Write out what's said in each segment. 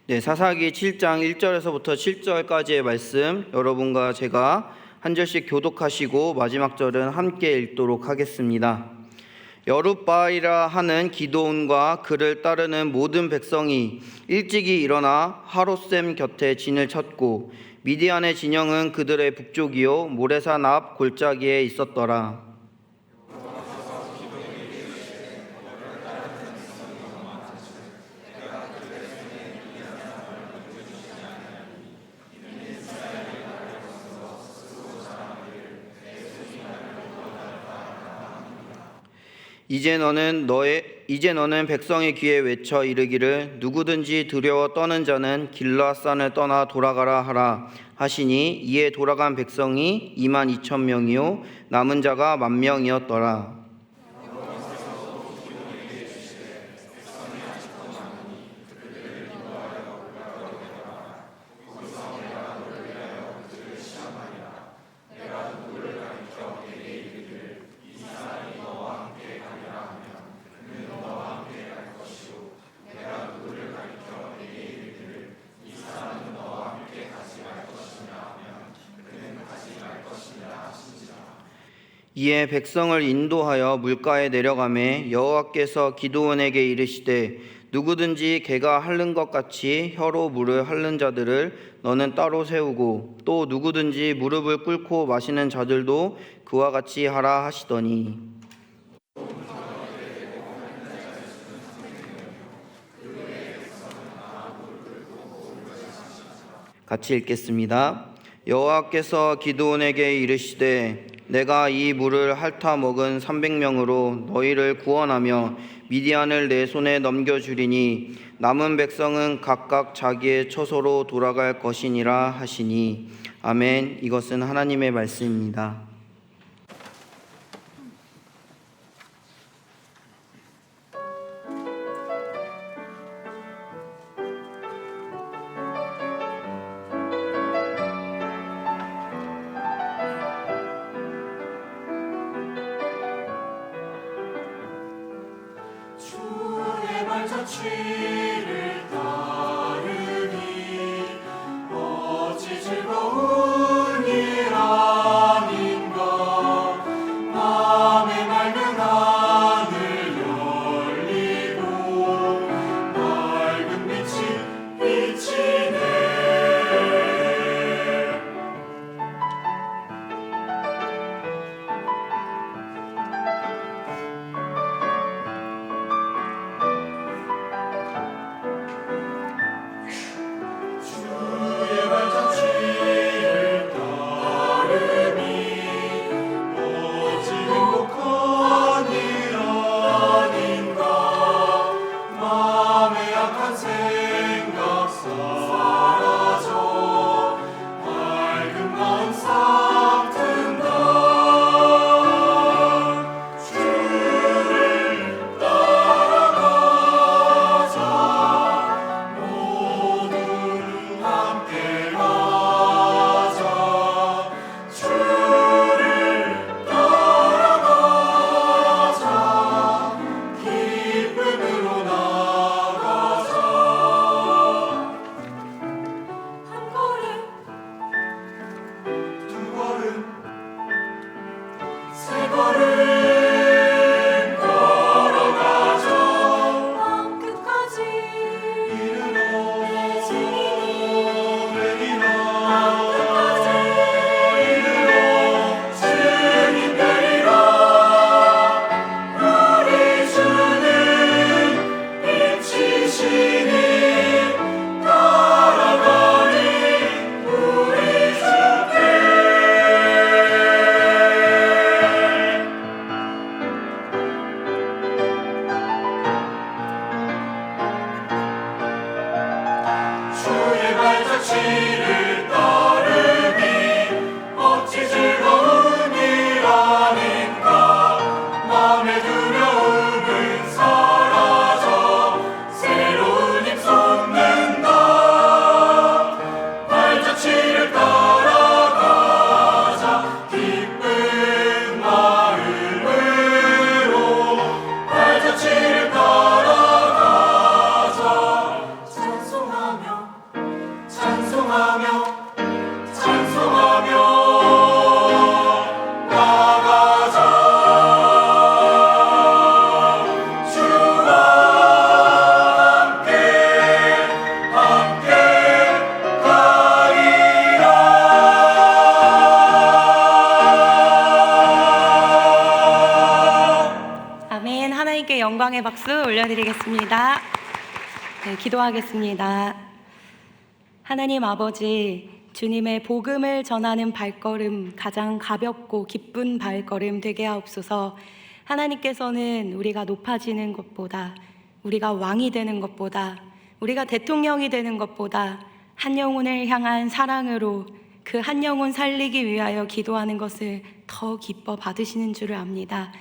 네, 사사기 7장 1절에서부터 7절까지의 말씀 여러분과 제가 한 절씩 교독하시고 마지막 절은 함께 읽도록 하겠습니다. 여룻바알이라 하는 기드온과 그를 따르는 모든 백성이 일찍이 일어나 하롯셈 곁에 진을 쳤고 미디안의 진영은 그들의 북쪽이요 모레산 앞 골짜기에 있었더라. 이제 너는 백성의 귀에 외쳐 이르기를 누구든지 두려워 떠는 자는 길르앗산을 떠나 돌아가라 하라 하시니 이에 돌아간 백성이 22,000명이요 남은 자가 10,000명이었더라. 이에 백성을 인도하여 물가에 내려가매 여호와께서 기드온에게 이르시되 누구든지 개가 핥는 것 같이 혀로 물을 핥는 자들을 너는 따로 세우고 또 누구든지 무릎을 꿇고 마시는 자들도 그와 같이 하라 하시더니 같이 읽겠습니다. 여호와께서 기드온에게 이르시되 내가 이 물을 핥아 먹은 300명으로 너희를 구원하며 미디안을 내 손에 넘겨주리니 남은 백성은 각각 자기의 처소로 돌아갈 것이니라 하시니 아멘. 이것은 하나님의 말씀입니다. 발자취를 따르니 어찌 즐거운 일 아닌가. 맘에 맑은 하늘 열리고 맑은 빛이 비치네. 발자취를 따르니 어찌 즐거운 일 아닌가. 맘의 두려움은 사라져 새로운 힘 솟는다. 발자취를 따라가자 기쁜 마음으로. 발자취를 따라가자 찬송하며 영광의 박수 올려드리겠습니다. 네, 기도하겠습니다. 하나님 아버지, 주님의 복음을 전하는 발걸음 가장 가볍고 기쁜 발걸음 되게 하옵소서. 하나님께서는 우리가 높아지는 것보다, 우리가 왕이 되는 것보다, 우리가 대통령이 되는 것보다 한 영혼을 향한 사랑으로 그 한 영혼 살리기 위하여 기도하는 것을 더 기뻐 받으시는 줄을 압니다.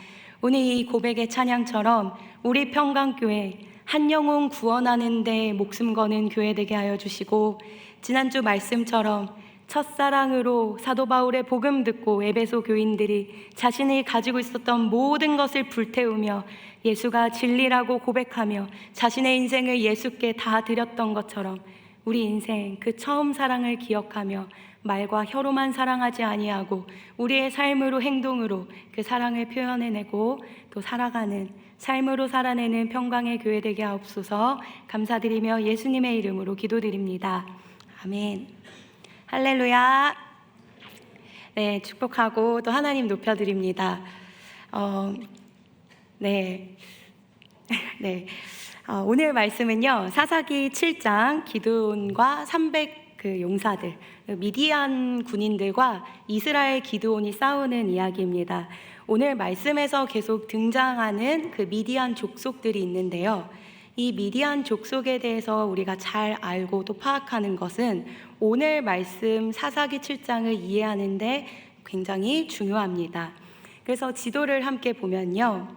오늘 이 고백의 찬양처럼 우리 평강교회 한 영혼 구원하는 데 목숨 거는 교회 되게 하여 주시고, 지난주 말씀처럼 첫사랑으로 사도 바울의 복음 듣고 에베소 교인들이 자신이 가지고 있었던 모든 것을 불태우며 예수가 진리라고 고백하며 자신의 인생을 예수께 다 드렸던 것처럼 우리 인생 그 처음 사랑을 기억하며 말과 혀로만 사랑하지 아니하고 우리의 삶으로 행동으로 그 사랑을 표현해내고 또 살아가는 삶으로 살아내는 평강의 교회 되게 하옵소서. 감사드리며 예수님의 이름으로 기도드립니다. 아멘. 할렐루야. 네, 축복하고 또 하나님 높여드립니다. 네. 오늘 말씀은요, 사사기 7장 기드온과 300 용사들, 미디안 군인들과 이스라엘 기드온이 싸우는 이야기입니다. 오늘 말씀에서 계속 등장하는 그 미디안 족속들이 있는데요. 이 미디안 족속에 대해서 우리가 잘 알고 또 파악하는 것은 오늘 말씀 사사기 7장을 이해하는데 굉장히 중요합니다. 그래서 지도를 함께 보면요,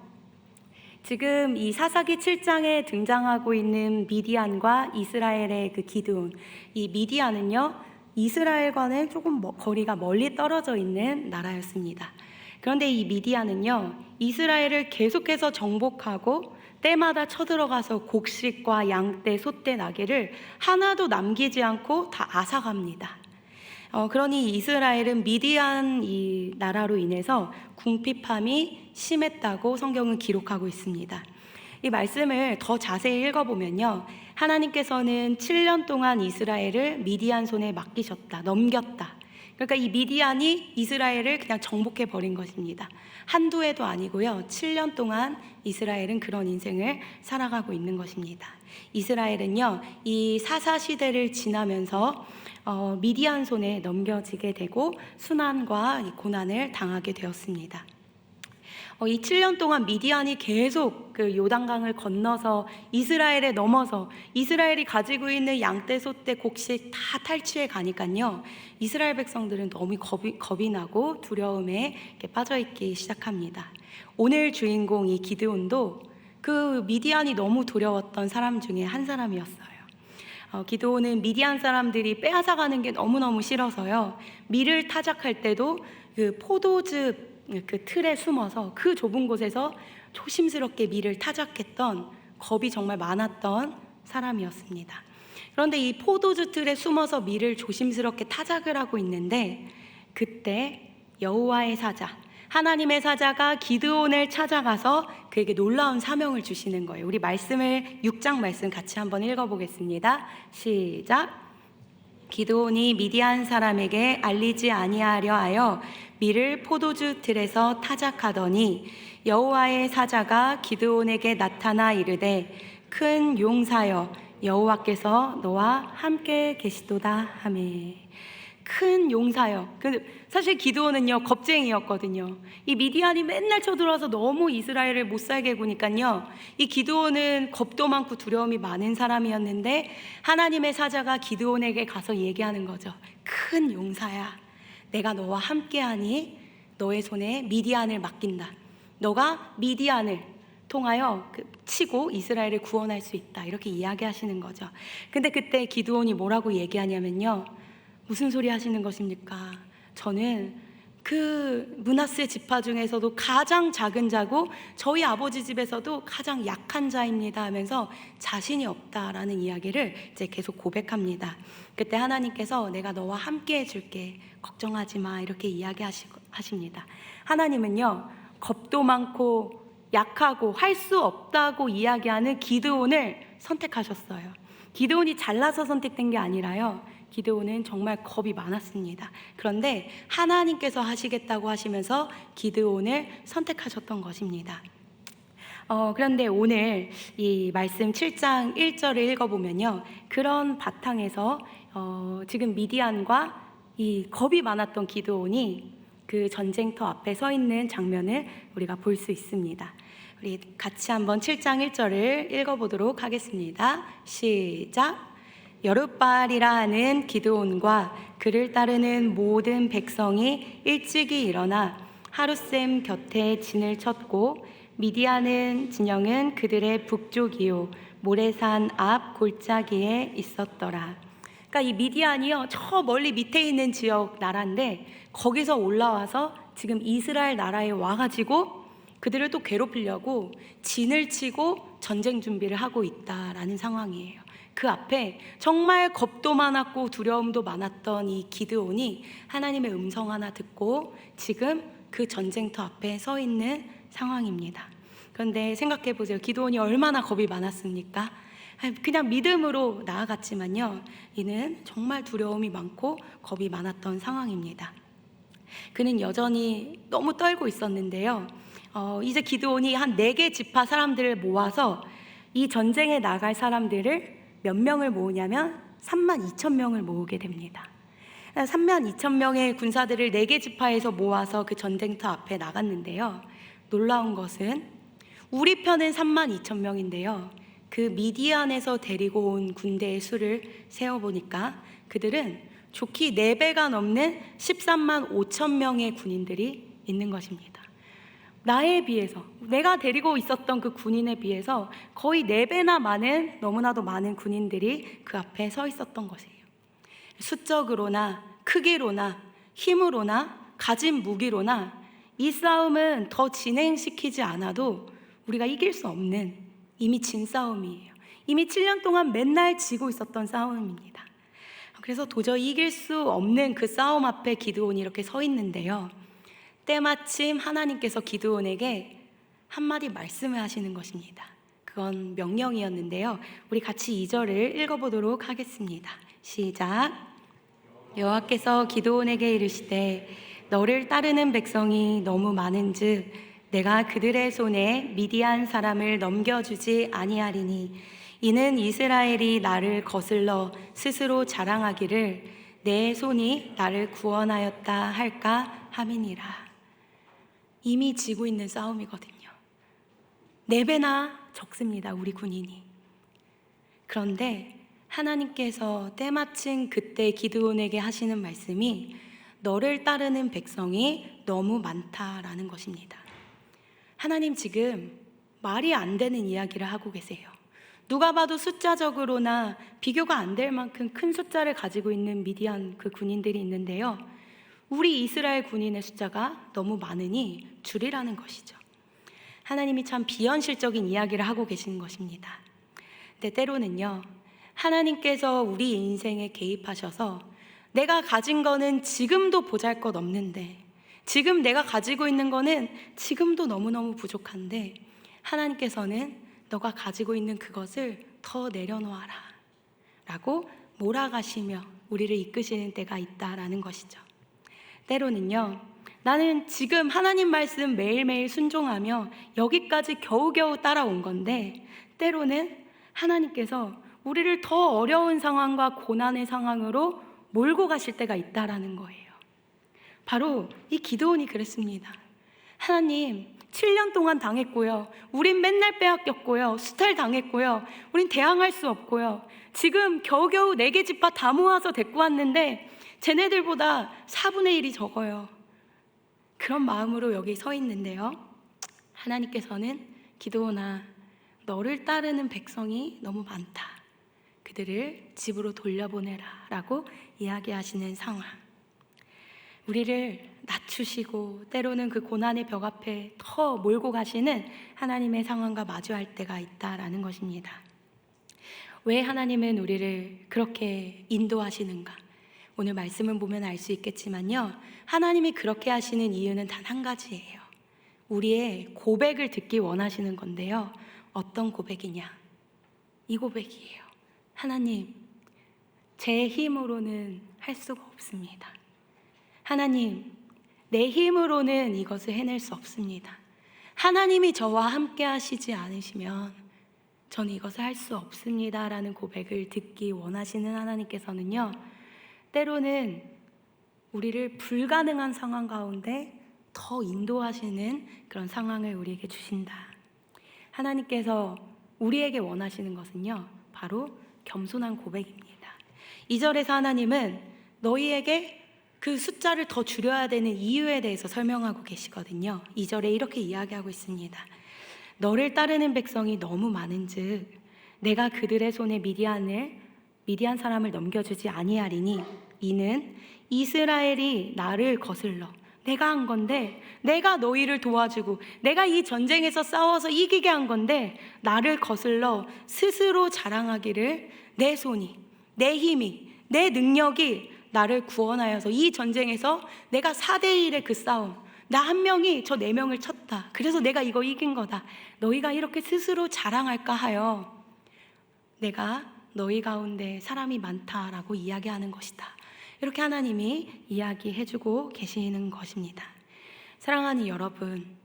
지금 이 사사기 7장에 등장하고 있는 미디안과 이스라엘의 그 기드온, 이 미디안은요 이스라엘과는 조금 거리가 멀리 떨어져 있는 나라였습니다. 그런데 이 미디안은요 이스라엘을 계속해서 정복하고 때마다 쳐들어가서 곡식과 양떼, 소떼, 나귀를 하나도 남기지 않고 다 앗아갑니다. 그러니 이스라엘은 미디안 이 나라로 인해서 궁핍함이 심했다고 성경은 기록하고 있습니다. 이 말씀을 더 자세히 읽어보면요, 하나님께서는 7년 동안 이스라엘을 미디안 손에 맡기셨다, 넘겼다. 그러니까 이 미디안이 이스라엘을 그냥 정복해 버린 것입니다. 한두 해도 아니고요, 7년 동안 이스라엘은 그런 인생을 살아가고 있는 것입니다. 이스라엘은요 이 사사 시대를 지나면서 미디안 손에 넘겨지게 되고 순환과 이 고난을 당하게 되었습니다. 이 7년 동안 미디안이 계속 그 요단강을 건너서 이스라엘에 넘어서 이스라엘이 가지고 있는 양떼, 소떼, 곡식 다 탈취해 가니까요, 이스라엘 백성들은 너무 겁이 나고 두려움에 빠져 있기 시작합니다. 오늘 주인공 이 기드온도 그 미디안이 너무 두려웠던 사람 중에 한 사람이었어요. 기드온은 미디안 사람들이 빼앗아가는 게 너무너무 싫어서요, 밀을 타작할 때도 그 포도즙 그 틀에 숨어서 그 좁은 곳에서 조심스럽게 밀을 타작했던, 겁이 정말 많았던 사람이었습니다. 그런데 이 포도주 틀에 숨어서 밀을 조심스럽게 타작을 하고 있는데 그때 여호와의 사자, 하나님의 사자가 기드온을 찾아가서 그에게 놀라운 사명을 주시는 거예요. 우리 말씀을 6장 말씀 같이 한번 읽어보겠습니다. 시작. 기드온이 미디안 사람에게 알리지 아니하려 하여 밀을 포도주 틀에서 타작하더니 여호와의 사자가 기드온에게 나타나 이르되 큰 용사여 여호와께서 너와 함께 계시도다 하매. 큰 용사여. 사실 기드온은요 겁쟁이였거든요. 이 미디안이 맨날 쳐들어와서 너무 이스라엘을 못 살게 구니까요, 이 기드온은 겁도 많고 두려움이 많은 사람이었는데 하나님의 사자가 기드온에게 가서 얘기하는 거죠. 큰 용사야, 내가 너와 함께하니 너의 손에 미디안을 맡긴다. 너가 미디안을 통하여 치고 이스라엘을 구원할 수 있다. 이렇게 이야기하시는 거죠. 근데 그때 기드온이 뭐라고 얘기하냐면요, 무슨 소리 하시는 것입니까? 저는 그 므낫세 지파 중에서도 가장 작은 자고 저희 아버지 집에서도 가장 약한 자입니다 하면서 자신이 없다라는 이야기를 이제 계속 고백합니다. 그때 하나님께서 내가 너와 함께 해줄게, 걱정하지 마, 이렇게 이야기하십니다. 하나님은요 겁도 많고 약하고 할 수 없다고 이야기하는 기드온을 선택하셨어요. 기드온이 잘나서 선택된 게 아니라요, 기드온은 정말 겁이 많았습니다. 그런데 하나님께서 하시겠다고 하시면서 기드온을 선택하셨던 것입니다. 그런데 오늘 이 말씀 7장 1절을 읽어보면요. 그런 바탕에서 지금 미디안과 이 겁이 많았던 기드온이 그 전쟁터 앞에 서 있는 장면을 우리가 볼 수 있습니다. 우리 같이 한번 7장 1절을 읽어보도록 하겠습니다. 시작. 여룻바알이라 하는 기드온과 그를 따르는 모든 백성이 일찍이 일어나 하룻샘 곁에 진을 쳤고 미디안은 진영은 그들의 북쪽이요 모래산 앞 골짜기에 있었더라. 그러니까 이 미디안이요 저 멀리 밑에 있는 지역 나라인데 거기서 올라와서 지금 이스라엘 나라에 와가지고 그들을 또 괴롭히려고 진을 치고 전쟁 준비를 하고 있다라는 상황이에요. 그 앞에 정말 겁도 많았고 두려움도 많았던 이 기드온이 하나님의 음성 하나 듣고 지금 그 전쟁터 앞에 서 있는 상황입니다. 그런데 생각해 보세요. 기드온이 얼마나 겁이 많았습니까? 그냥 믿음으로 나아갔지만요, 이는 정말 두려움이 많고 겁이 많았던 상황입니다. 그는 여전히 너무 떨고 있었는데요. 이제 기드온이 한 4개 지파 사람들을 모아서 이 전쟁에 나갈 사람들을 몇 명을 모으냐면 32,000명을 모으게 됩니다. 32,000명의 군사들을 4개 지파에서 모아서 그 전쟁터 앞에 나갔는데요. 놀라운 것은 우리 편은 32,000명인데요. 그 미디안에서 데리고 온 군대의 수를 세어보니까 그들은 좋기 4배가 넘는 13만 5천 명의 군인들이 있는 것입니다. 나에 비해서, 내가 데리고 있었던 그 군인에 비해서 거의 4배나 많은, 너무나도 많은 군인들이 그 앞에 서 있었던 것이에요. 수적으로나 크기로나 힘으로나 가진 무기로나 이 싸움은 더 진행시키지 않아도 우리가 이길 수 없는 이미 진 싸움이에요. 이미 7년 동안 맨날 지고 있었던 싸움입니다. 그래서 도저히 이길 수 없는 그 싸움 앞에 기드온이 이렇게 서 있는데요. 때마침 하나님께서 기드온에게 한마디 말씀을 하시는 것입니다. 그건 명령이었는데요. 우리 같이 2절을 읽어보도록 하겠습니다. 시작. 여호와께서 기드온에게 이르시되 너를 따르는 백성이 너무 많은즉 내가 그들의 손에 미디안 사람을 넘겨주지 아니하리니 이는 이스라엘이 나를 거슬러 스스로 자랑하기를 내 손이 나를 구원하였다 할까 함이니라. 이미 지고 있는 싸움이거든요. 4배나 적습니다, 우리 군인이. 그런데 하나님께서 때마침 그때 기드온에게 하시는 말씀이 너를 따르는 백성이 너무 많다라는 것입니다. 하나님 지금 말이 안 되는 이야기를 하고 계세요. 누가 봐도 숫자적으로나 비교가 안 될 만큼 큰 숫자를 가지고 있는 미디안 그 군인들이 있는데요. 우리 이스라엘 군인의 숫자가 너무 많으니 줄이라는 것이죠. 하나님이 참 비현실적인 이야기를 하고 계시는 것입니다. 근데 때로는요, 하나님께서 우리 인생에 개입하셔서 내가 가진 거는 지금도 보잘것없는데, 지금 내가 가지고 있는 거는 지금도 너무너무 부족한데 하나님께서는 너가 가지고 있는 그것을 더 내려놓아라 라고 몰아가시며 우리를 이끄시는 때가 있다라는 것이죠. 때로는요, 나는 지금 하나님 말씀 매일매일 순종하며 여기까지 겨우겨우 따라온 건데 때로는 하나님께서 우리를 더 어려운 상황과 고난의 상황으로 몰고 가실 때가 있다라는 거예요. 바로 이 기드온이 그랬습니다. 하나님, 7년 동안 당했고요. 우린 맨날 빼앗겼고요. 수탈 당했고요. 우린 대항할 수 없고요. 지금 겨우겨우 4개 지파 다 모아서 데리고 왔는데 쟤네들보다 4분의 1이 적어요. 그런 마음으로 여기 서 있는데요. 하나님께서는 기드온아, 너를 따르는 백성이 너무 많다. 그들을 집으로 돌려보내라 라고 이야기하시는 상황. 우리를 낮추시고 때로는 그 고난의 벽 앞에 더 몰고 가시는 하나님의 상황과 마주할 때가 있다라는 것입니다. 왜 하나님은 우리를 그렇게 인도하시는가? 오늘 말씀을 보면 알 수 있겠지만요, 하나님이 그렇게 하시는 이유는 단 한 가지예요. 우리의 고백을 듣기 원하시는 건데요. 어떤 고백이냐? 이 고백이에요. 하나님, 제 힘으로는 할 수가 없습니다. 하나님, 내 힘으로는 이것을 해낼 수 없습니다. 하나님이 저와 함께 하시지 않으시면 저는 이것을 할 수 없습니다 라는 고백을 듣기 원하시는 하나님께서는요, 때로는 우리를 불가능한 상황 가운데 더 인도하시는 그런 상황을 우리에게 주신다. 하나님께서 우리에게 원하시는 것은요, 바로 겸손한 고백입니다. 2절에서 하나님은 너희에게 그 숫자를 더 줄여야 되는 이유에 대해서 설명하고 계시거든요. 2절에 이렇게 이야기하고 있습니다. 너를 따르는 백성이 너무 많은즉 내가 그들의 손에 미디안 사람을 넘겨주지 아니하리니 이는 이스라엘이 나를 거슬러 내가 한 건데, 내가 너희를 도와주고 내가 이 전쟁에서 싸워서 이기게 한 건데 나를 거슬러 스스로 자랑하기를 내 손이, 내 힘이, 내 능력이 나를 구원하여서 이 전쟁에서 내가 4대1의 그 싸움, 나 한 명이 저 4명을 쳤다, 그래서 내가 이거 이긴 거다, 너희가 이렇게 스스로 자랑할까 하여 내가 너희 가운데 사람이 많다라고 이야기하는 것이다. 이렇게 하나님이 이야기해주고 계시는 것입니다. 사랑하는 여러분,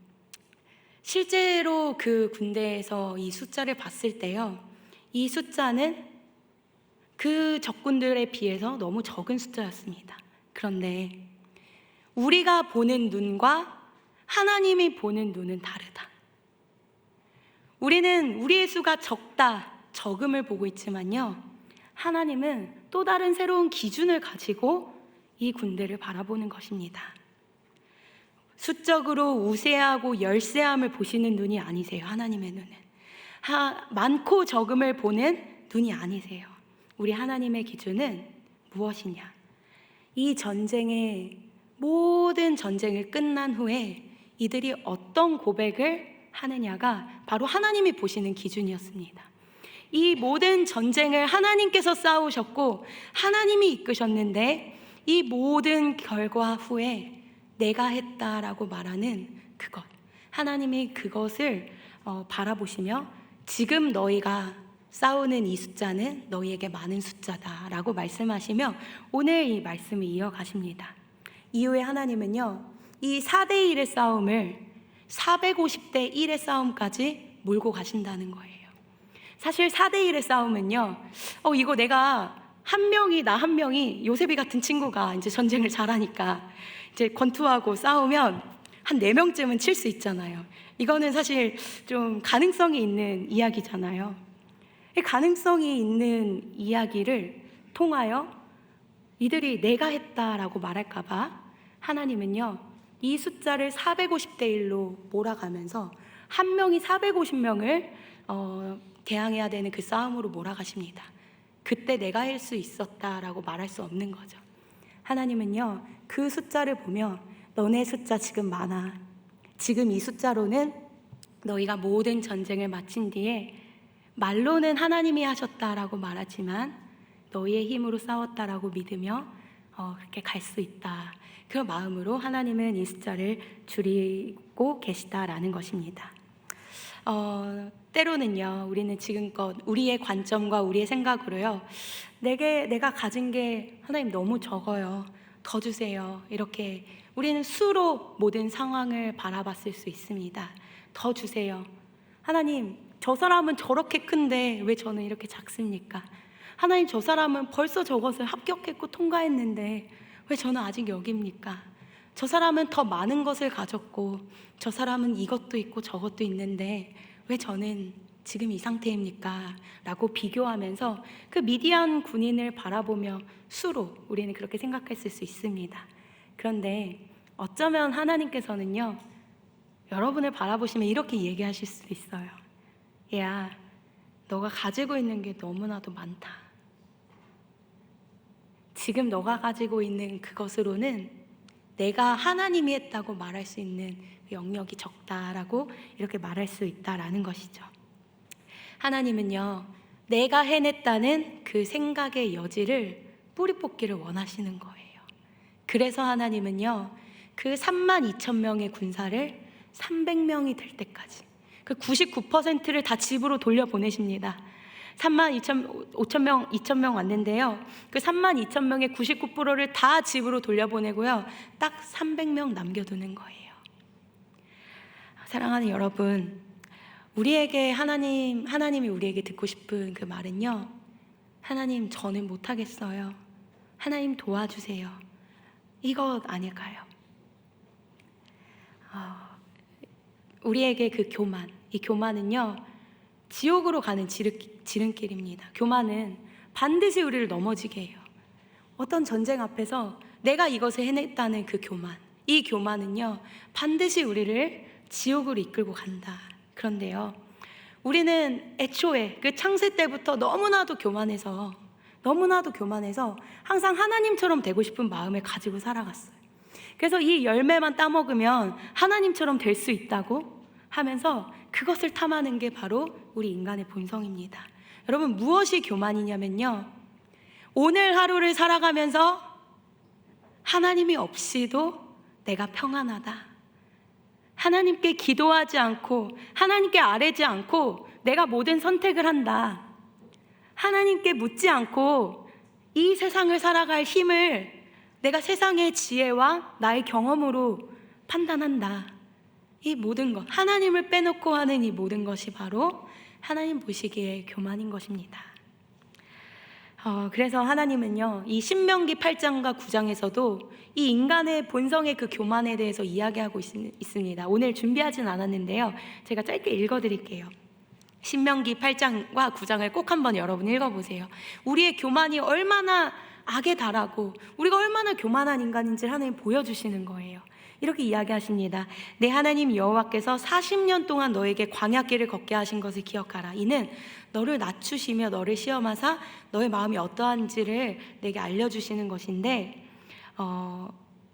실제로 그 군대에서 이 숫자를 봤을 때요, 이 숫자는 그 적군들에 비해서 너무 적은 숫자였습니다. 그런데 우리가 보는 눈과 하나님이 보는 눈은 다르다. 우리는 우리의 수가 적다, 적음을 보고 있지만요, 하나님은 또 다른 새로운 기준을 가지고 이 군대를 바라보는 것입니다. 수적으로 우세하고 열세함을 보시는 눈이 아니세요. 하나님의 눈은 많고 적음을 보는 눈이 아니세요. 우리 하나님의 기준은 무엇이냐? 이 전쟁의 모든 전쟁을 끝난 후에 이들이 어떤 고백을 하느냐가 바로 하나님이 보시는 기준이었습니다. 이 모든 전쟁을 하나님께서 싸우셨고 하나님이 이끄셨는데, 이 모든 결과 후에 내가 했다라고 말하는 그것, 하나님이 그것을 바라보시며 지금 너희가 싸우는 이 숫자는 너희에게 많은 숫자다라고 말씀하시며 오늘 이 말씀을 이어가십니다. 이후에 하나님은요, 이 4대1의 싸움을 450대 1의 싸움까지 몰고 가신다는 거예요. 사실 4대1의 싸움은요, 이거 내가 나 한 명이 요셉이 같은 친구가 이제 전쟁을 잘하니까 이제 권투하고 싸우면 한 4명쯤은 칠 수 있잖아요. 이거는 사실 좀 가능성이 있는 이야기잖아요. 이 가능성이 있는 이야기를 통하여 이들이 내가 했다라고 말할까봐 하나님은요, 이 숫자를 450대 1로 몰아가면서 한 명이 450명을 대항해야 되는 그 싸움으로 몰아가십니다. 그때 내가 할 수 있었다라고 말할 수 없는 거죠. 하나님은요, 그 숫자를 보며 너네 숫자 지금 많아. 지금 이 숫자로는 너희가 모든 전쟁을 마친 뒤에 말로는 하나님이 하셨다라고 말하지만 너희의 힘으로 싸웠다라고 믿으며 그렇게 갈 수 있다. 그 마음으로 하나님은 이 숫자를 줄이고 계시다라는 것입니다. 때로는요, 우리는 지금껏 우리의 관점과 우리의 생각으로요, 내가 가진 게 하나님 너무 적어요, 더 주세요, 이렇게 우리는 수로 모든 상황을 바라봤을 수 있습니다. 더 주세요. 하나님, 저 사람은 저렇게 큰데 왜 저는 이렇게 작습니까? 하나님, 저 사람은 벌써 저것을 합격했고 통과했는데 왜 저는 아직 여기입니까? 저 사람은 더 많은 것을 가졌고 저 사람은 이것도 있고 저것도 있는데 왜 저는 지금 이 상태입니까? 라고 비교하면서 그 미디안 군인을 바라보며 수로 우리는 그렇게 생각했을 수 있습니다. 그런데 어쩌면 하나님께서는요, 여러분을 바라보시면 이렇게 얘기하실 수도 있어요. 야, 너가 가지고 있는 게 너무나도 많다. 지금 너가 가지고 있는 그것으로는 내가 하나님이 했다고 말할 수 있는 영역이 적다라고 이렇게 말할 수 있다라는 것이죠. 하나님은요, 내가 해냈다는 그 생각의 여지를 뿌리 뽑기를 원하시는 거예요. 그래서 하나님은요, 그 32,000명의 군사를 300명이 될 때까지 그 99%를 다 집으로 돌려보내십니다. 2,000명 왔는데요, 그 32,000명의 99%를 다 집으로 돌려보내고요, 딱 300명 남겨두는 거예요. 사랑하는 여러분, 하나님이 우리에게 듣고 싶은 그 말은요, 하나님, 저는 못하겠어요. 하나님 도와주세요. 이것 아닐까요? 우리에게 그 교만, 이 교만은요, 지옥으로 가는 지름길입니다. 교만은 반드시 우리를 넘어지게 해요. 어떤 전쟁 앞에서 내가 이것을 해냈다는 그 교만, 이 교만은요, 반드시 우리를 지옥으로 이끌고 간다. 그런데요, 우리는 애초에 그 창세 때부터 너무나도 교만해서 항상 하나님처럼 되고 싶은 마음을 가지고 살아갔어요. 그래서 이 열매만 따먹으면 하나님처럼 될 수 있다고 하면서 그것을 탐하는 게 바로 우리 인간의 본성입니다. 여러분, 무엇이 교만이냐면요, 오늘 하루를 살아가면서 하나님이 없이도 내가 평안하다, 하나님께 기도하지 않고 하나님께 아뢰지 않고 내가 모든 선택을 한다, 하나님께 묻지 않고 이 세상을 살아갈 힘을 내가 세상의 지혜와 나의 경험으로 판단한다. 이 모든 것, 하나님을 빼놓고 하는 이 모든 것이 바로 하나님 보시기에 교만인 것입니다. 그래서 하나님은요, 이 신명기 8장과 9장에서도 이 인간의 본성의 그 교만에 대해서 이야기하고 있습니다. 오늘 준비하진 않았는데요, 제가 짧게 읽어드릴게요. 신명기 8장과 9장을 꼭 한번 여러분 읽어보세요. 우리의 교만이 얼마나 악에 달하고 우리가 얼마나 교만한 인간인지를 하나님 보여주시는 거예요. 이렇게 이야기하십니다. 내 하나님 여호와께서 40년 동안 너에게 광야길을 걷게 하신 것을 기억하라. 이는 너를 낮추시며 너를 시험하사 너의 마음이 어떠한지를 내게 알려주시는 것인데,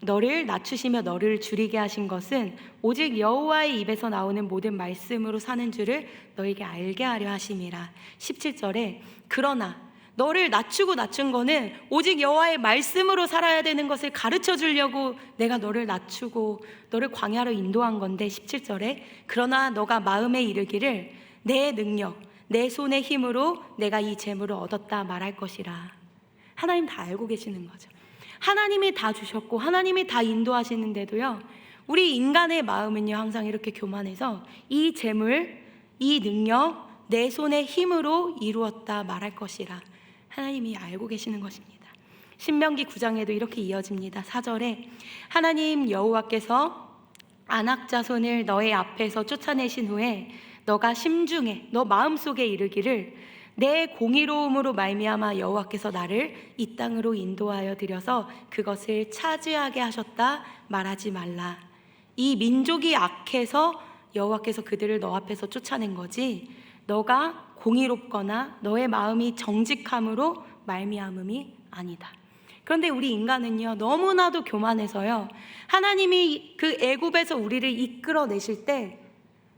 너를 낮추시며 너를 줄이게 하신 것은 오직 여호와의 입에서 나오는 모든 말씀으로 사는 줄을 너에게 알게 하려 하심이라. 17절에 그러나 너를 낮춘 거는 오직 여호와의 말씀으로 살아야 되는 것을 가르쳐 주려고 내가 너를 낮추고 너를 광야로 인도한 건데, 17절에 그러나 너가 마음에 이르기를 내 능력 내 손의 힘으로 내가 이 재물을 얻었다 말할 것이라. 하나님 다 알고 계시는 거죠. 하나님이 다 주셨고 하나님이 다 인도하시는데도요, 우리 인간의 마음은요 항상 이렇게 교만해서 이 재물, 이 능력 내 손의 힘으로 이루었다 말할 것이라. 하나님이 알고 계시는 것입니다. 신명기 9장에도 이렇게 이어집니다. 4절에 하나님 여호와께서 아낙 자손을 너의 앞에서 쫓아내신 후에 너가 심중에 너 마음속에 이르기를 내 공의로움으로 말미암아 여호와께서 나를 이 땅으로 인도하여 들여서 그것을 차지하게 하셨다 말하지 말라. 이 민족이 악해서 여호와께서 그들을 너 앞에서 쫓아낸 거지, 너가 공의롭거나 너의 마음이 정직함으로 말미암음이 아니다. 그런데 우리 인간은요 너무나도 교만해서요, 하나님이 그 애굽에서 우리를 이끌어내실 때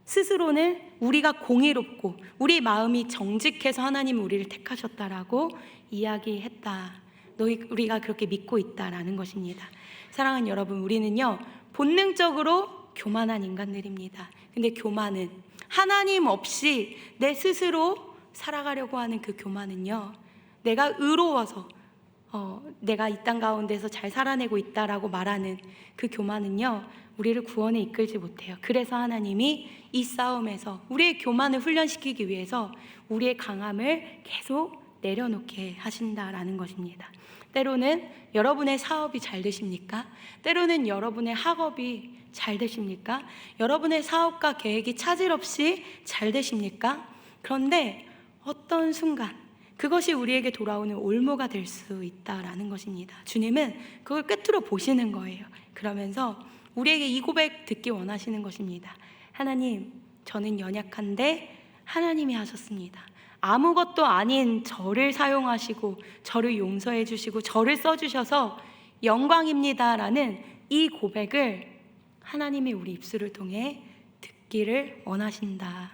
스스로는 우리가 공의롭고 우리 마음이 정직해서 하나님이 우리를 택하셨다라고 이야기했다. 우리가 그렇게 믿고 있다라는 것입니다. 사랑하는 여러분, 우리는요 본능적으로 교만한 인간들입니다. 근데 교만은, 하나님 없이 내 스스로 살아가려고 하는 그 교만은요, 내가 의로워서 내가 이 땅 가운데서 잘 살아내고 있다라고 말하는 그 교만은요 우리를 구원에 이끌지 못해요. 그래서 하나님이 이 싸움에서 우리의 교만을 훈련시키기 위해서 우리의 강함을 계속 내려놓게 하신다라는 것입니다. 때로는 여러분의 사업이 잘 되십니까? 때로는 여러분의 학업이 잘 되십니까? 여러분의 사업과 계획이 차질 없이 잘 되십니까? 그런데 어떤 순간 그것이 우리에게 돌아오는 올무가 될 수 있다라는 것입니다. 주님은 그걸 꿰뚫어 보시는 거예요. 그러면서 우리에게 이 고백 듣기 원하시는 것입니다. 하나님, 저는 연약한데 하나님이 하셨습니다. 아무것도 아닌 저를 사용하시고 저를 용서해 주시고 저를 써주셔서 영광입니다라는 이 고백을 하나님이 우리 입술을 통해 듣기를 원하신다.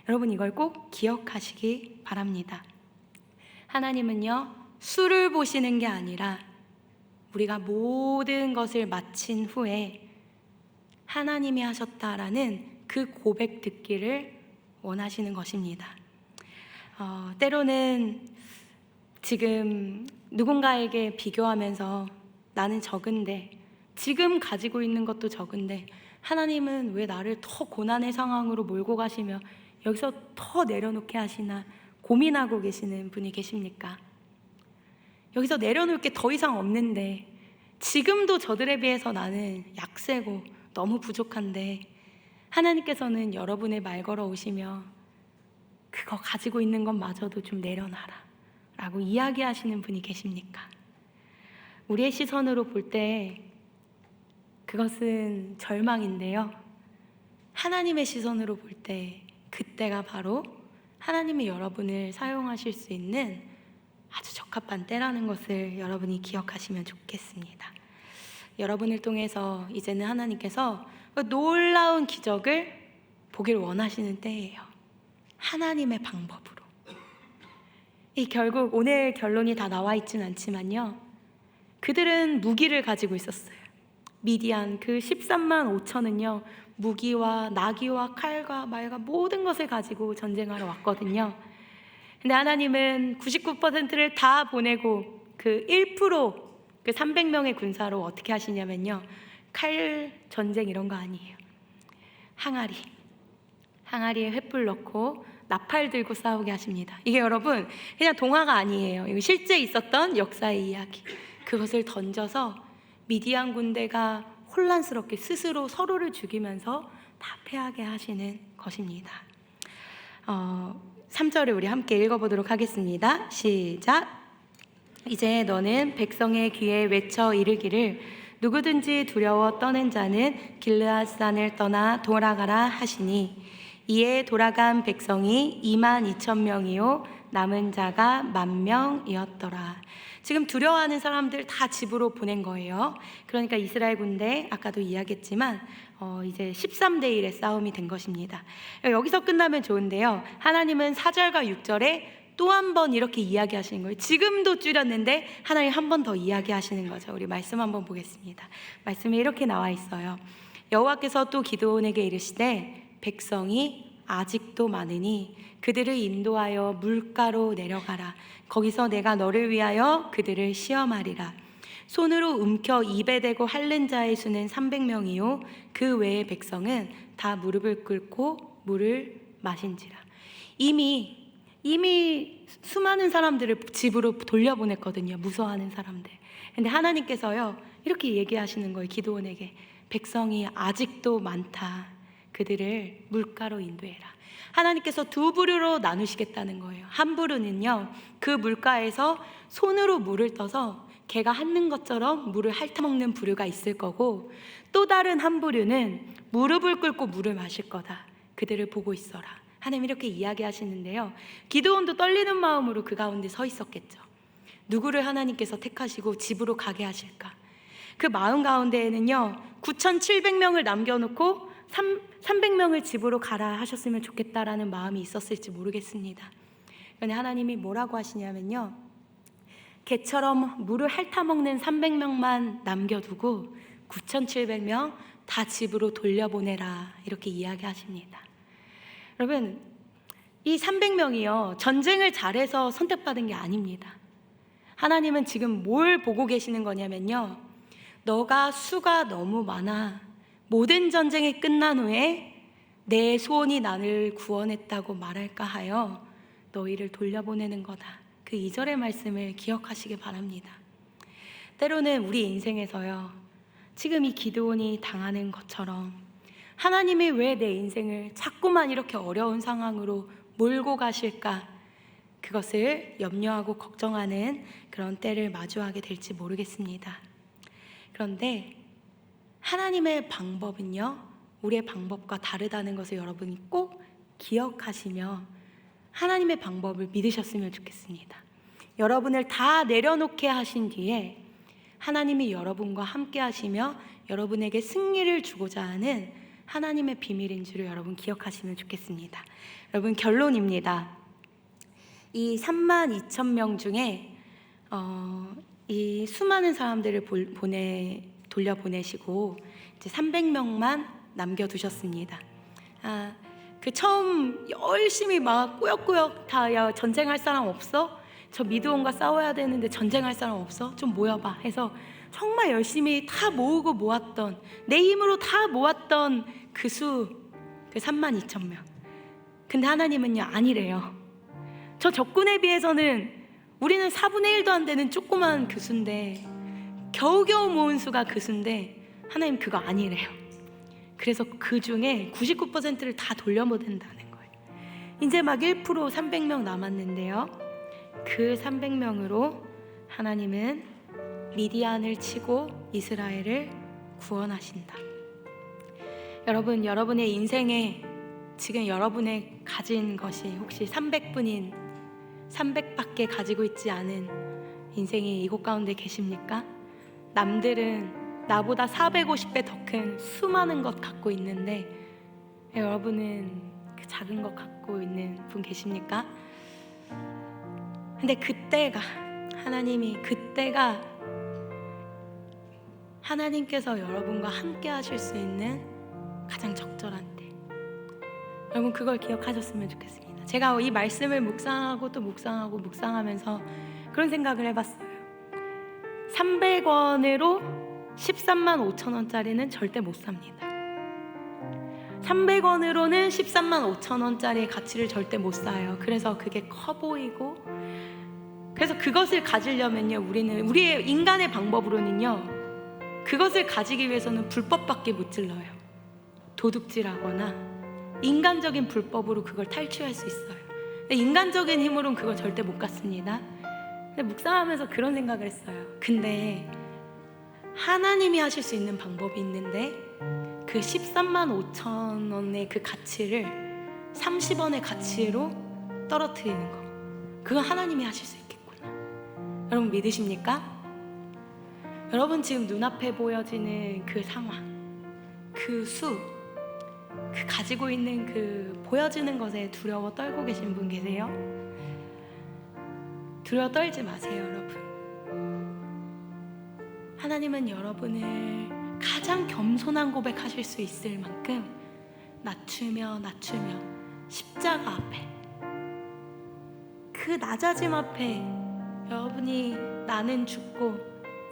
여러분, 이걸 꼭 기억하시기 바랍니다. 하나님은요 수를 보시는 게 아니라 우리가 모든 것을 마친 후에 하나님이 하셨다라는 그 고백 듣기를 원하시는 것입니다. 때로는 지금 누군가에게 비교하면서 나는 적은데, 지금 가지고 있는 것도 적은데 하나님은 왜 나를 더 고난의 상황으로 몰고 가시며 여기서 더 내려놓게 하시나 고민하고 계시는 분이 계십니까? 여기서 내려놓을 게 더 이상 없는데, 지금도 저들에 비해서 나는 약세고 너무 부족한데 하나님께서는 여러분의 말 걸어 오시며 그거 가지고 있는 것마저도 좀 내려놔라 라고 이야기하시는 분이 계십니까? 우리의 시선으로 볼 때 그것은 절망인데요, 하나님의 시선으로 볼 때 그때가 바로 하나님이 여러분을 사용하실 수 있는 아주 적합한 때라는 것을 여러분이 기억하시면 좋겠습니다. 여러분을 통해서 이제는 하나님께서 놀라운 기적을 보길 원하시는 때예요. 하나님의 방법으로. 결국 오늘 결론이 다 나와 있진 않지만요, 그들은 무기를 가지고 있었어요. 미디안 그 13만 5천은요 무기와 나귀와 칼과 말과 모든 것을 가지고 전쟁하러 왔거든요. 근데 하나님은 99%를 다 보내고 그 1%, 그 300명의 군사로 어떻게 하시냐면요, 칼 전쟁 이런 거 아니에요. 항아리에 횃불 넣고 나팔 들고 싸우게 하십니다. 이게 여러분 그냥 동화가 아니에요. 이거 실제 있었던 역사의 이야기. 그것을 던져서 미디안 군대가 혼란스럽게 스스로 서로를 죽이면서 다 패하게 하시는 것입니다. 3절을 우리 함께 읽어보도록 하겠습니다. 시작. 이제 너는 백성의 귀에 외쳐 이르기를 누구든지 두려워 떠는 자는 길르앗산을 떠나 돌아가라 하시니, 이에 돌아간 백성이 22,000명이요 남은 자가 10,000명이었더라. 지금 두려워하는 사람들 다 집으로 보낸 거예요. 그러니까 이스라엘 군대, 아까도 이야기했지만 이제 13대 1의 싸움이 된 것입니다. 여기서 끝나면 좋은데요, 하나님은 4절과 6절에 또 한 번 이렇게 이야기하시는 거예요. 지금도 줄였는데 하나님 한 번 더 이야기하시는 거죠. 우리 말씀 한번 보겠습니다. 말씀에 이렇게 나와 있어요. 여호와께서 또 기드온에게 이르시되 백성이 아직도 많으니 그들을 인도하여 물가로 내려가라. 거기서 내가 너를 위하여 그들을 시험하리라. 손으로 움켜 입에 대고 핥는 자의 수는 300명이요 그 외의 백성은 다 무릎을 꿇고 물을 마신지라. 이미 수많은 사람들을 집으로 돌려보냈거든요. 무서워하는 사람들. 근데 하나님께서요 이렇게 얘기하시는 거예요. 기드온에게 백성이 아직도 많다. 그들을 물가로 인도해라. 하나님께서 두 부류로 나누시겠다는 거예요. 한 부류는요 그 물가에서 손으로 물을 떠서 개가 핥는 것처럼 물을 핥아먹는 부류가 있을 거고, 또 다른 한 부류는 무릎을 꿇고 물을 마실 거다. 그들을 보고 있어라. 하나님 이렇게 이야기하시는데요, 기드온도 떨리는 마음으로 그 가운데 서 있었겠죠. 누구를 하나님께서 택하시고 집으로 가게 하실까? 그 마음 가운데에는요 9,700명을 남겨놓고 300명을 집으로 가라 하셨으면 좋겠다라는 마음이 있었을지 모르겠습니다. 그런데 하나님이 뭐라고 하시냐면요, 개처럼 물을 핥아먹는 300명만 남겨두고 9,700명 다 집으로 돌려보내라 이렇게 이야기하십니다. 여러분, 이 300명이요 전쟁을 잘해서 선택받은 게 아닙니다. 하나님은 지금 뭘 보고 계시는 거냐면요, 너가 수가 너무 많아. 모든 전쟁이 끝난 후에 내 소원이 나를 구원했다고 말할까 하여 너희를 돌려보내는 거다. 그 2절의 말씀을 기억하시기 바랍니다. 때로는 우리 인생에서요 지금 이 기드온이 당하는 것처럼 하나님이 왜 내 인생을 자꾸만 이렇게 어려운 상황으로 몰고 가실까, 그것을 염려하고 걱정하는 그런 때를 마주하게 될지 모르겠습니다. 그런데 하나님의 방법은요 우리의 방법과 다르다는 것을 여러분이 꼭 기억하시며 하나님의 방법을 믿으셨으면 좋겠습니다. 여러분을 다 내려놓게 하신 뒤에 하나님이 여러분과 함께 하시며 여러분에게 승리를 주고자 하는 하나님의 비밀인 줄을 여러분 기억하시면 좋겠습니다. 여러분, 결론입니다. 이 32,000명 중에 이 수많은 사람들을 돌려보내시고 이제 300명만 남겨두셨습니다. 그 처음 열심히 막 꾸역꾸역 다 야 전쟁할 사람 없어? 저 미드온과 싸워야 되는데 전쟁할 사람 없어? 좀 모여봐 해서 정말 열심히 다 모으고 모았던, 내 힘으로 다 모았던 그 수, 그 32,000명. 근데 하나님은요, 아니래요. 저 적군에 비해서는 우리는 4분의 1도 안 되는 조그만 그 수인데, 겨우겨우 모은 수가 그 수인데 하나님 그거 아니래요. 그래서 그 중에 99%를 다 돌려보낸다는 거예요. 이제 막 1% 300명 남았는데요, 그 300명으로 하나님은 미디안을 치고 이스라엘을 구원하신다. 여러분, 여러분의 인생에 지금 여러분의 가진 것이 혹시 300밖에 가지고 있지 않은 인생이 이곳 가운데 계십니까? 남들은 나보다 450배 더 큰 수많은 것 갖고 있는데 여러분은 그 작은 것 갖고 있는 분 계십니까? 근데 그때가 하나님께서 여러분과 함께 하실 수 있는 가장 적절한 때. 여러분 그걸 기억하셨으면 좋겠습니다. 제가 이 말씀을 묵상하고 또 묵상하면서 그런 생각을 해봤어요. 300원으로 13만 5천 원짜리는 절대 못 삽니다. 300원으로는 13만 5천 원짜리의 가치를 절대 못 사요. 그래서 그게 커 보이고, 그래서 그것을 가지려면요, 우리의 인간의 방법으로는요, 그것을 가지기 위해서는 불법밖에 못 질러요. 도둑질하거나 인간적인 불법으로 그걸 탈취할 수 있어요. 근데 인간적인 힘으로는 그걸 절대 못 갖습니다. 근데 묵상하면서 그런 생각을 했어요. 근데 하나님이 하실 수 있는 방법이 있는데, 그 13만 5천 원의 그 가치를 30원의 가치로 떨어뜨리는 거, 그건 하나님이 하실 수 있겠구나. 여러분 믿으십니까? 여러분 지금 눈앞에 보여지는 그 상황, 그 수, 그 가지고 있는 그 보여지는 것에 두려워 떨고 계신 분 계세요? 두려워 떨지 마세요, 여러분. 하나님은 여러분을 가장 겸손한 고백하실 수 있을 만큼 낮추며 십자가 앞에, 그 낮아짐 앞에 여러분이 나는 죽고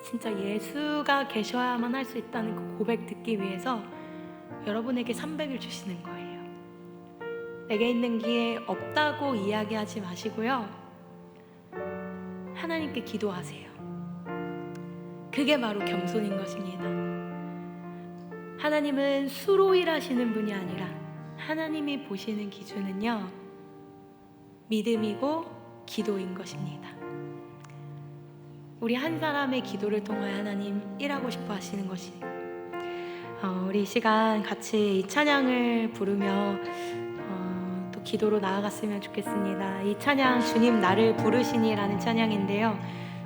진짜 예수가 계셔야만 할 수 있다는 그 고백 듣기 위해서 여러분에게 300을 주시는 거예요. 내게 있는 게 없다고 이야기하지 마시고요, 하나님께 기도하세요. 그게 바로 겸손인 것입니다. 하나님은 수로 일하시는 분이 아니라 하나님이 보시는 기준은요, 믿음이고 기도인 것입니다. 우리 한 사람의 기도를 통하여 하나님 일하고 싶어 하시는 것이, 우리 이 시간 같이 이 찬양을 부르며 또 기도로 나아갔으면 좋겠습니다. 이 찬양, 주님 나를 부르시니라는 찬양인데요,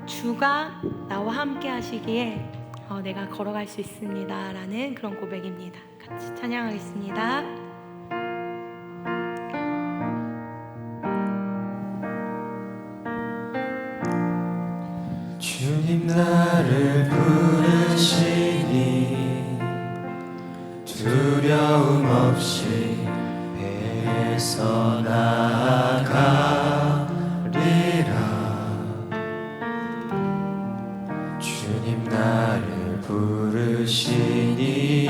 주가 나와 함께 하시기에 내가 걸어갈 수 있습니다 라는 그런 고백입니다. 같이 찬양하겠습니다. 주님 나를 부르시니 두려움 없이 배에서 나아가리라. 주님 나를 부르시니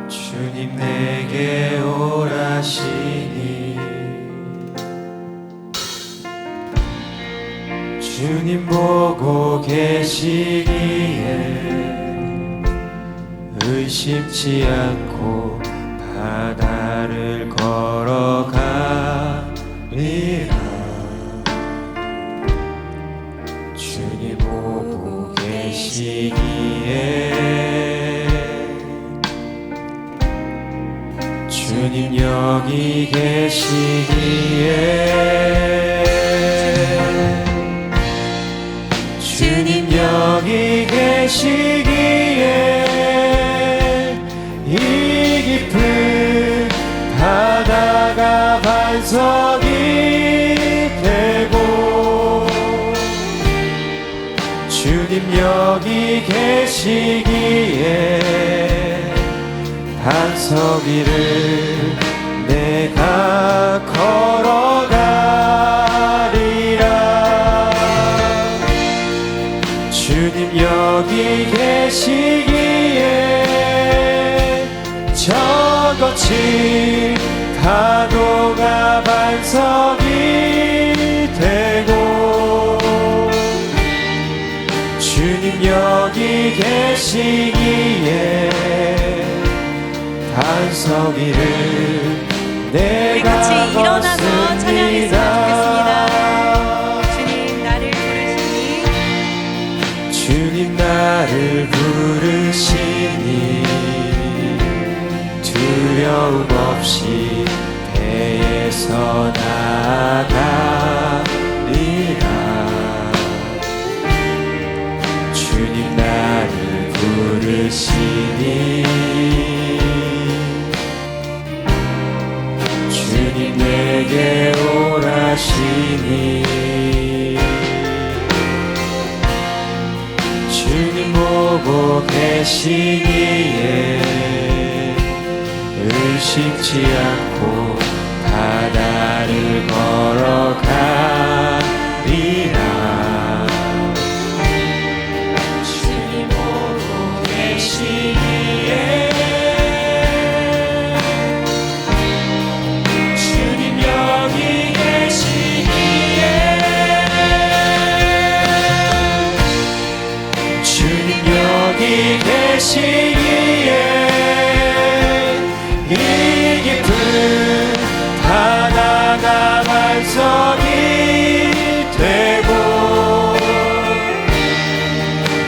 주님 내게 오라시니 주님 보고 계시기에 의심치 않고 바다를 걸어가리라. 주님 보고 계시기에 주님 여기 계시기에 주님 여기 계시기에 이 깊은 바다가 반석이 되고 주님 여기 계시기에 반석 위를 내가 걸어 여기 계시기에 저 거친 파도가 반석이 되고 주님 여기 계시기에 반석 위를 우리 내가 같이 일어나서 찬양했으면 좋겠습니다. 주님 나를 부르시니 두려움 없이 배에서 나아가리라. 주님 나를 부르시니 주님 내게 오라시니 주님 보고 계시기에 의심치 않고 바다를 걸어가리라. 주님 보고 계시기에 주님 여기 계시기에 주님 여기 계시기에 이 깊은 바다가 반석이 되고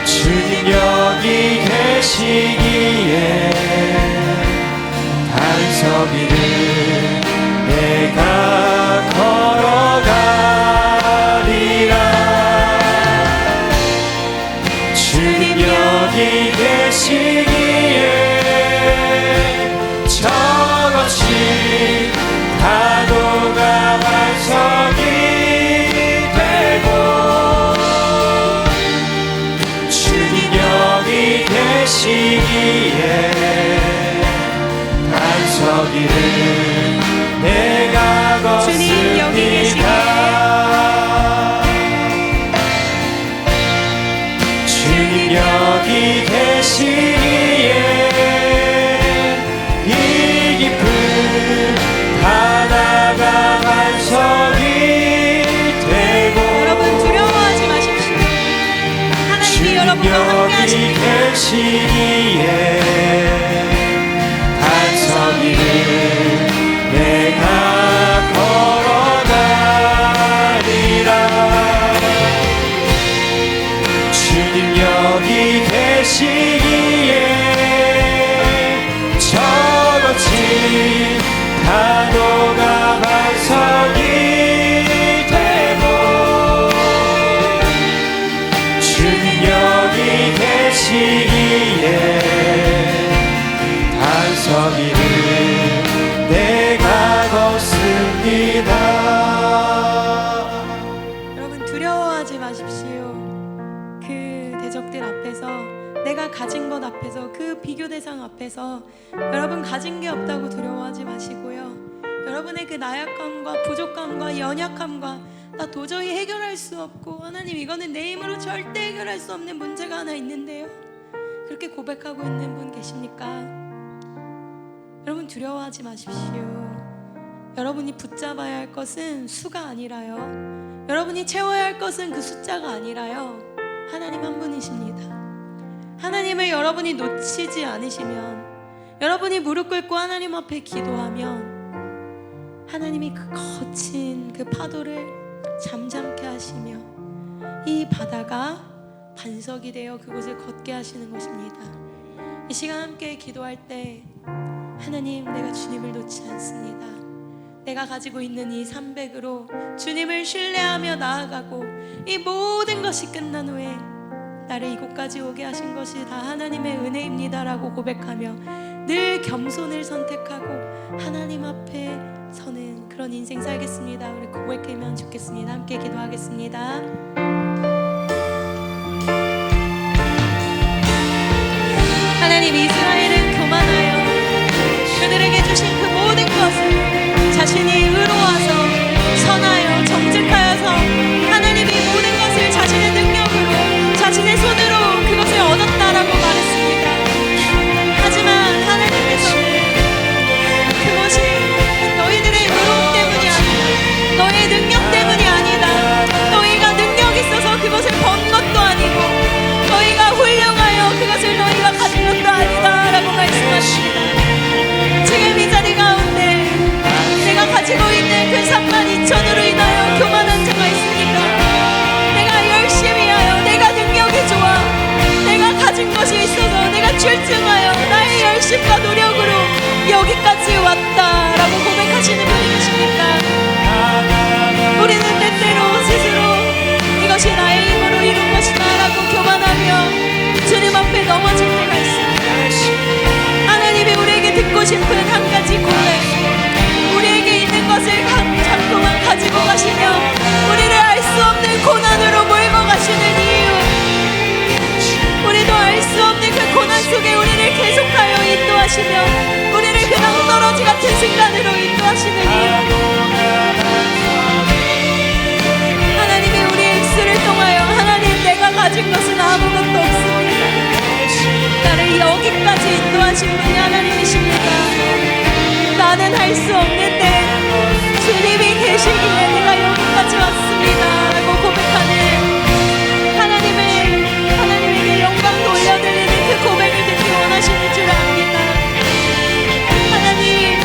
주님 여기 계시기에 반석 위를 내가 걸어가리라. 주님 여기 계시기에 저 거친 파도가 반석이 되고 주님 여기 계시기에 반석 위를 내가 주님 여기 걷습니다. 주님 여기 계시기에 이 깊은 바다가 반석이 되고 여러분 두려워하지 마십시오. 하나님이 주님 여러분과 함께 여기 하십니다. 계시기에 반석 위를 내가 걸어가리라. 주님 여기 계시기에 저 거친 파도가 반석이 되고 주님 여기 계시기에 반석 위를 내가 걷습니다. 여러분 두려워하지 마십시오. 그 대적들 앞에서, 내가 가진 것 앞에서, 그 비교 대상 앞에서 여러분 가진 게 없다고 두려워하지 마시고요. 여러분의 그 나약함과 부족함과 연약함과 나 도저히 해결할 수 없고 하나님 이거는 내 힘으로 절대 해결할 수 없는 문제가 하나 있는데요, 그렇게 고백하고 있는 분 계십니까? 여러분 두려워하지 마십시오. 여러분이 붙잡아야 할 것은 수가 아니라요, 여러분이 채워야 할 것은 그 숫자가 아니라요, 하나님 한 분이십니다. 하나님을 여러분이 놓치지 않으시면, 여러분이 무릎 꿇고 하나님 앞에 기도하면 하나님이 그 거친 그 파도를 잠잠케 하시며 이 바다가 반석이 되어 그곳을 걷게 하시는 것입니다. 이 시간 함께 기도할 때 하나님, 내가 주님을 놓지 않습니다. 내가 가지고 있는 이 300으로 주님을 신뢰하며 나아가고 이 모든 것이 끝난 후에 나를 이곳까지 오게 하신 것이 다 하나님의 은혜입니다라고 고백하며 늘 겸손을 선택하고 하나님 앞에 서는 그런 인생 살겠습니다. 우리 고백하면 좋겠습니다. 함께 기도하겠습니다. 하나님, 이스라엘은 교만하여 그들에게 주신 그 모든 것을 자신이 의로워서 선하여 정직하여서 하나님이 모든 것을 자신의 능력으로 자신의 손으로 그것을 인도하시며 우리를 그 낭떠러지 같은 순간으로 인도하시는 하나님이 우리의 입술을 통하여 하나님 내가 가진 것은 아무것도 없습니다. 나를 여기까지 인도하신 분이 하나님이십니다. 나는 할 수 없는데 주님이 계시기에 내가 여기까지 왔습니다 라고 고백하는 하나님에게 영광 돌려드리는 그 고백을 듣기 원하시는 줄 압니다. 하나님,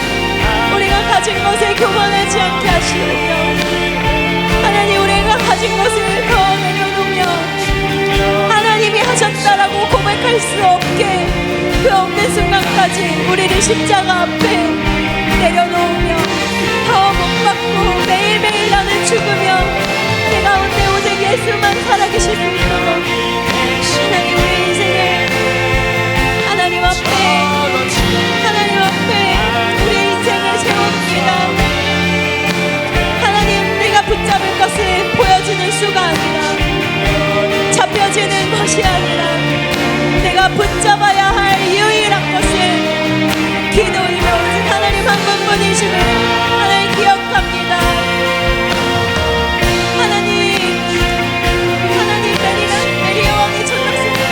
우리가 가진 것에 교만하지 않게 하시며 하나님, 우리가 가진 것을 더 내려놓으며 하나님이 하셨다라고 고백할 수 없게 그 없는 순간까지 우리를 십자가 앞에 내려놓으며 더 못 받고 매일매일 나는 죽으며 내 가운데 오직 예수만 살아계실 수 있도록 하나님 우리 인생을 하나님 앞에 우리 인생을 세웁니다. 하나님, 내가 붙잡을 것은 보여지는 수가 아니라 잡혀지는 것이 아니라 내가 붙잡아야 할 유일한 것은 기도이며 오직 하나님 한 분뿐이심을 하나님 기억합니다. 하나님 메리 여왕이 전락했습니다.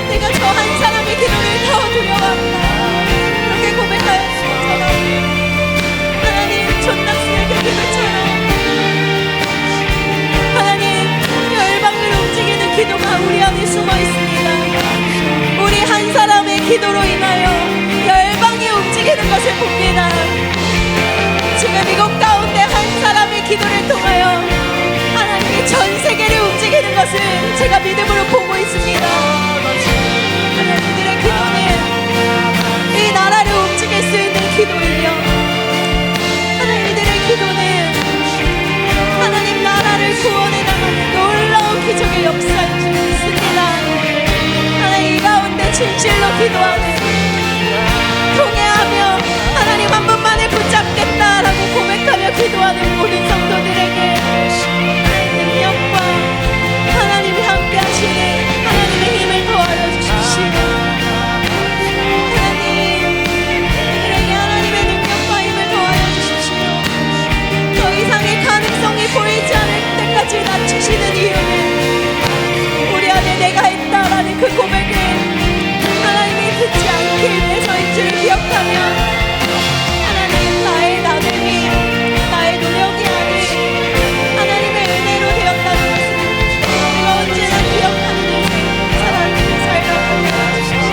내가 저 한 사람의 기도를 더 두려워한다 그렇게 고백하였습니다. 하나님 전락스에게 기도처럼 하나님 열방을 움직이는 기도가 우리 안에 숨어 있습니다. 우리 한 사람의 기도로 인하여 열방이 움직이는 것을 봅니다. 지금 이곳 가운데 한 사람의 기도를 통하여 하나님이 전 세계를 움직이는 것을 제가 믿음으로 보고 있습니다. 하나님들의 기도는 이 나라를 움직일 수 있는 기도이며 하나님들의 기도는 하나님 나라를 구원해 나가는 놀라운 기적의 역사일 수 있습니다. 하나님 이 가운데 진실로 기도하는 통회하며 하나님 한 분만을 붙잡겠다라고 고백하며 기도하는 모든 성도들에게 능력과 하나님이 함께 하시는 하나님의 힘을 더하여 주십시오. 하나님, 그들에게 하나님의 능력과 힘을 더하여 주십시오. 더 이상의 가능성이 보이지 않을 때까지 낮추시는 이유는 우리 안에 내가 있다라는 그 고백을 하나님이 듣지 않기 위해서인 줄 기억하며 하나님, 나의 나됨이 나의 노력이 아닌 하나님의 은혜로 되었다는 것을 내가 언제나 기억하는 인생 살아가는 삶을 도와주십시오.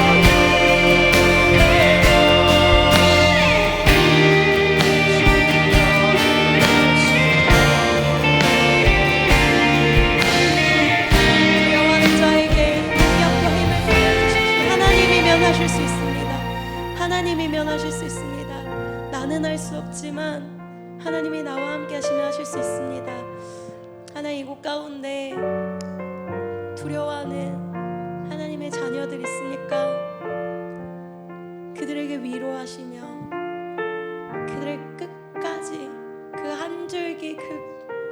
두려워하는 자에게 능력과 힘을 보여주십시오. 하나님이면 하실 수 있습니다. 하나님이면 하실 수 있습니다. 나는 할 수 없지만 하나님이 나와 함께 하시면 하실 수 있습니다. 하나님, 이곳 가운데 두려워하는 하나님의 자녀들 있습니까? 그들에게 위로하시며 그들의 끝까지 그 한 줄기 그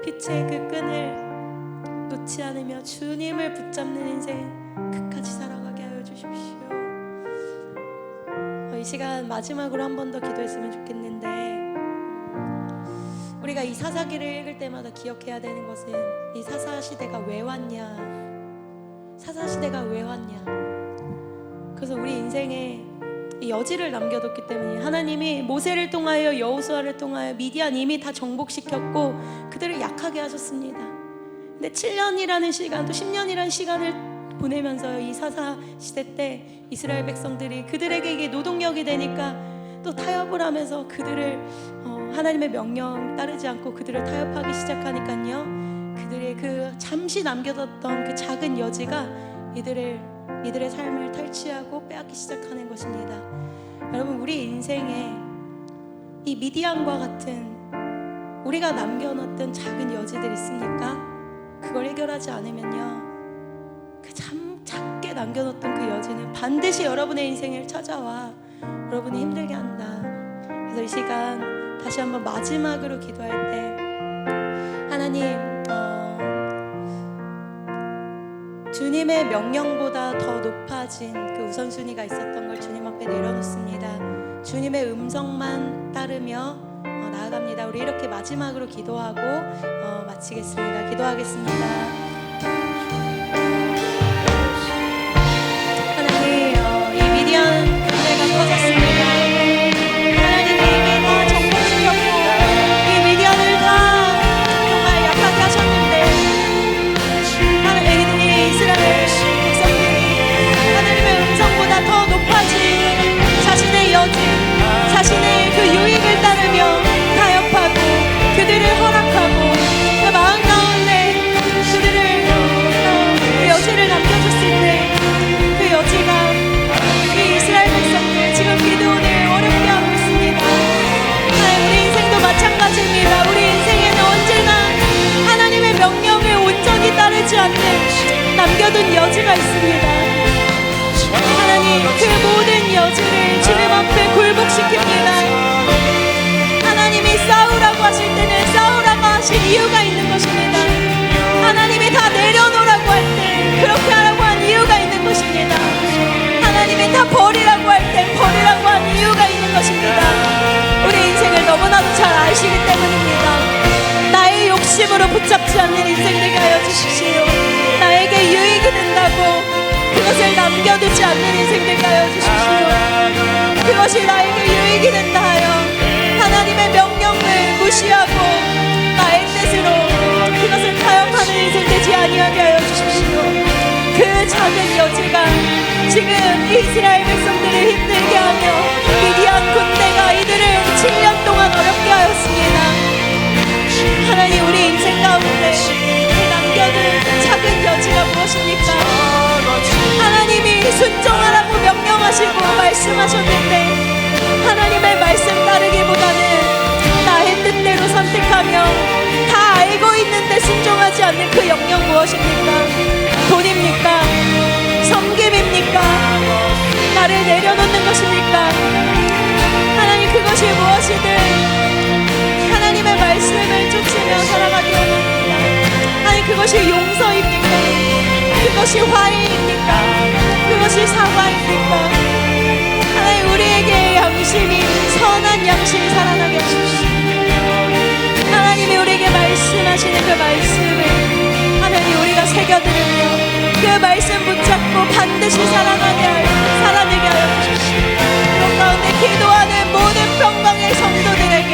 빛의 그 끈을 놓지 않으며 주님을 붙잡는 인생 끝까지 살아가게 하여 주십시오. 이 시간 마지막으로 한 번 더 기도했으면 좋겠는데, 우리가 이 사사기를 읽을 때마다 기억해야 되는 것은 이 사사시대가 왜 왔냐, 사사시대가 왜 왔냐. 그래서 우리 인생에 이 여지를 남겨뒀기 때문에 하나님이 모세를 통하여 여호수아를 통하여 미디안 이미 다 정복시켰고 그들을 약하게 하셨습니다. 근데 7년이라는 시간, 또 10년이라는 시간을 보내면서 이 사사 시대 때 이스라엘 백성들이 그들에게 이게 노동력이 되니까 또 타협을 하면서 그들을 하나님의 명령 따르지 않고 그들을 타협하기 시작하니까요, 그들의 그 잠시 남겨뒀던 그 작은 여지가 이들의 삶을 탈취하고 빼앗기 시작하는 것입니다. 여러분, 우리 인생에 이 미디안과 같은 우리가 남겨놨던 작은 여지들 있습니까? 그걸 해결하지 않으면요, 그 참 작게 남겨놓던 그 여지는 반드시 여러분의 인생을 찾아와 여러분이 힘들게 한다. 그래서 이 시간 다시 한번 마지막으로 기도할 때 하나님, 주님의 명령보다 더 높아 높아진 그 우선순위가 있었던 걸 주님 앞에 내려놓습니다. 주님의 음성만 따르며 나아갑니다. 우리 이렇게 마지막으로 기도하고 마치겠습니다. 기도하겠습니다. 하나님, 이 미디안 군대가 터졌습니다. 하나님 이미 다 정복시켰고 이 미디안을 다 정말 약하게 하셨는데 하나님, 이 이스라엘 백성들이 하나님의 음성보다 더 높아진 자신의 여지, 자신의 그 유익을 따르며 타협하고 그들을 허락하고 그 마음 가운데 그들을 그 여지를 남겨줬을 때 그 여지가 이 이스라엘 백성들 지금 기드온을 어렵게 하고 있습니다. 우리 인생도 마찬가지입니다. 우리 인생에는 언제나 하나님의 명령에 온전히 따르지 않는 남겨둔 여지가 있습니다. 하나님, 그 모든 여지를 주님 앞에 굴복시킵니다. 하나님이 싸우라고 하실 때는 싸우라고 하실 이유가 있는 것입니다. 하나님이 다 내려놓으라고 할 때 그렇게 하라고 한 이유가 있는 것입니다. 하나님이 다 버리라고 할 때 버리라고 한 이유가 있는 것입니다. 우리 인생을 너무나도 잘 아시기 때문입니다. 나의 욕심으로 붙잡지 않는 인생 되게 하여 주십시오. 나에게 유익이 된다고 그것을 남겨두지 않는 인생 되게 하여 주십시오. 그것이 나에게 유익이 된다 하여 하나님의 명령을 무시하고 나의 뜻으로 그것을 타협하는 인생 되지 아니하게 하여 주십시오. 그 작은 여지가 지금 이스라엘 백성들을 힘들게 하며 미디안 군대가 이들을 7년 동안 어렵게 하였습니다. 하나님, 우리 인생 가운데 남겨둔 작은 여지가 무엇입니까? 하나님이 순종하라고 명령하시고 말씀하셨는데 하나님의 말씀 따르기보다는 나의 뜻대로 선택하며 다 알고 있는데 순종하지 않는 그 영역 무엇입니까? 돈입니까? 섬김입니까? 나를 내려놓는 것입니까? 하나님, 그것이 무엇이든 하나님의 말씀을 쫓으며 살아가기 원합니다. 하나님, 그것이 용서입니까? 그것이 화해입니까? 그것이 사과입니까? 하나님, 우리에게 양심이 선한 양심이 살아나게 하십시오. 하나님이 우리에게 말씀하시는 그 말씀을 하나님 우리가 새겨들으며 그 말씀 붙잡고 반드시 살아내게 하여 주십시오. 그런 가운데 기도하는 모든 평강의 성도들에게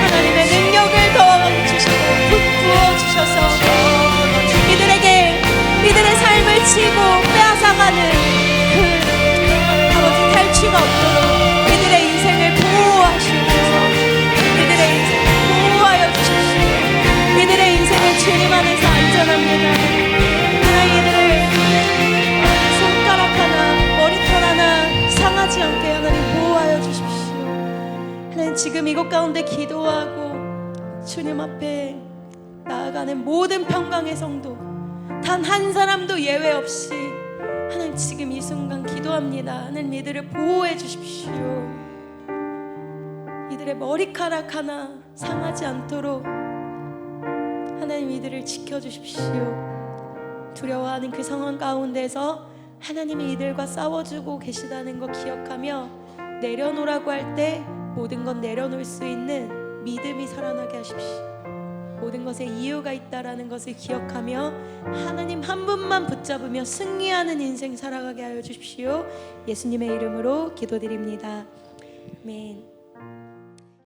하나님의 능력을 더하여 주시고 부어 주셔서 이들의 삶을 치고 빼앗아가는 그 아버지 탈취가 없도록 이들의 인생을 보호하시옵소서. 이들의 인생을 보호하여 주십시오. 이들의 인생을 주님 안에서 안전합니다. 하나님, 이들을 손가락 하나 머리털 하나 상하지 않게 하나님 보호하여 주십시오. 하나님, 지금 이곳 가운데 기도하고 주님 앞에 나아가는 모든 평강의 성도 단 한 사람도 예외 없이 하나님 지금 이 순간 기도합니다. 하나님, 이들을 보호해 주십시오. 이들의 머리카락 하나 상하지 않도록 하나님 이들을 지켜주십시오. 두려워하는 그 상황 가운데서 하나님이 이들과 싸워주고 계시다는 거 기억하며 내려놓으라고 할 때 모든 건 내려놓을 수 있는 믿음이 살아나게 하십시오. 모든 것에 이유가 있다라는 것을 기억하며 하나님 한 분만 붙잡으며 승리하는 인생 살아가게 하여 주십시오. 예수님의 이름으로 기도드립니다. 아멘.